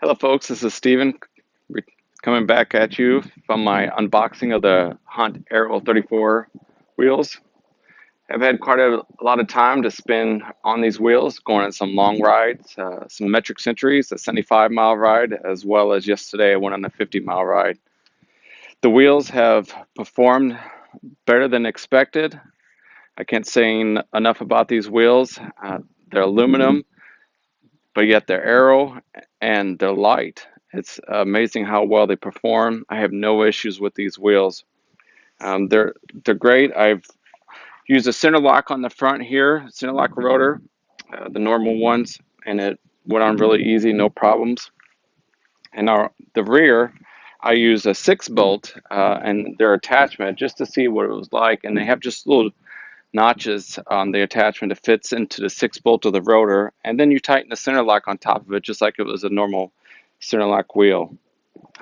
Hello, folks. This is Steven coming back at you from my unboxing of the Hunt Aero 34 wheels. I've had quite a lot of time to spend on these wheels, going on some long rides, some metric centuries, a 75-mile ride, as well as yesterday I went on a 50-mile ride. The wheels have performed better than expected. I can't say enough about these wheels. They're aluminum, but yet they're Aero and they're light. It's amazing how well they perform. I have no issues with these wheels. They're great. I've used a center lock on the front here, center lock rotor, the normal ones, and it went on really easy, no problems. And the rear, I used a 6 bolt and their attachment just to see what it was like. And they have just little notches on the attachment that fits into the 6 bolt of the rotor, and then you tighten the center lock on top of it just like it was a normal center lock wheel.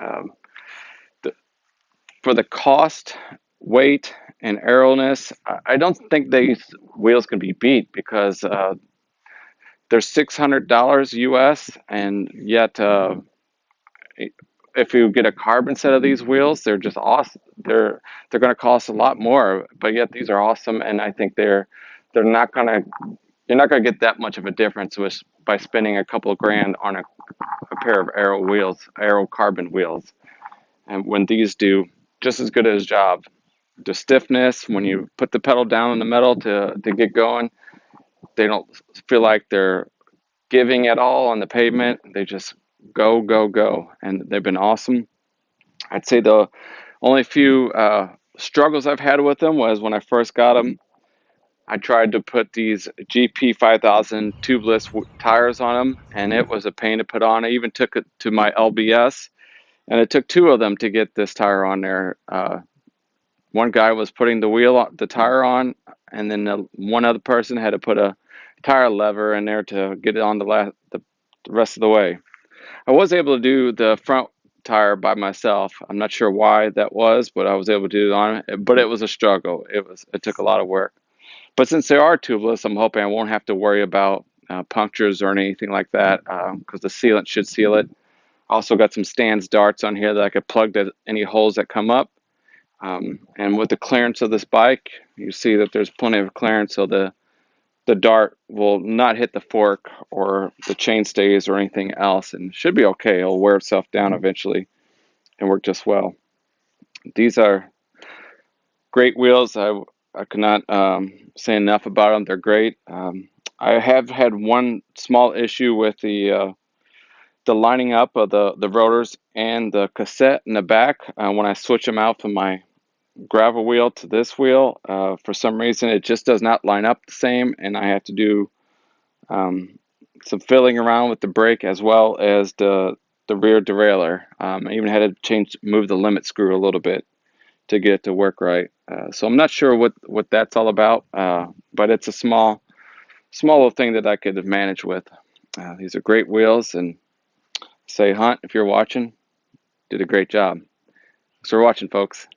Um, the, for the cost, weight, and aeroness, I don't think these wheels can be beat because they're $600 US, and yet if you get a carbon set of these wheels, they're just awesome. They're going to cost a lot more, but yet these are awesome, and I think they're not going to you're not going to get that much of a difference by spending a couple of grand on a pair of Aero wheels, Aero carbon wheels, and when these do just as good as job. The stiffness when you put the pedal down on the metal to get going, they don't feel like they're giving at all on the pavement. They just go go go, and they've been awesome. I'd say the only few struggles I've had with them was when I first got them. I tried to put these GP 5000 tubeless tires on them, and it was a pain to put on. I even took it to my LBS, and it took two of them to get this tire on there. One guy was putting the tire on, and then one other person had to put a tire lever in there to get it on the rest of the way. I was able to do the front tire by myself. I'm not sure why that was, but I was able to do it on it. But it was a struggle. It took a lot of work. But since they are tubeless, I'm hoping I won't have to worry about punctures or anything like that because the sealant should seal it. Also got some Stan's darts on here that I could plug to any holes that come up. And with the clearance of this bike, you see that there's plenty of clearance, so the dart will not hit the fork or the chain stays or anything else, and should be okay. It'll wear itself down eventually and work just well. These are great wheels. I could not say enough about them. They're great. I have had one small issue with the lining up of the rotors and the cassette in the back when I switch them out from my gravel wheel to this wheel. For some reason, it just does not line up the same, and I have to do some fiddling around with the brake as well as the rear derailleur. I even had to move the limit screw a little bit to get it to work right. So I'm not sure what that's all about, but it's a small little thing that I could manage with. These are great wheels, and say Hunt, if you're watching, did a great job. Thanks for watching, folks.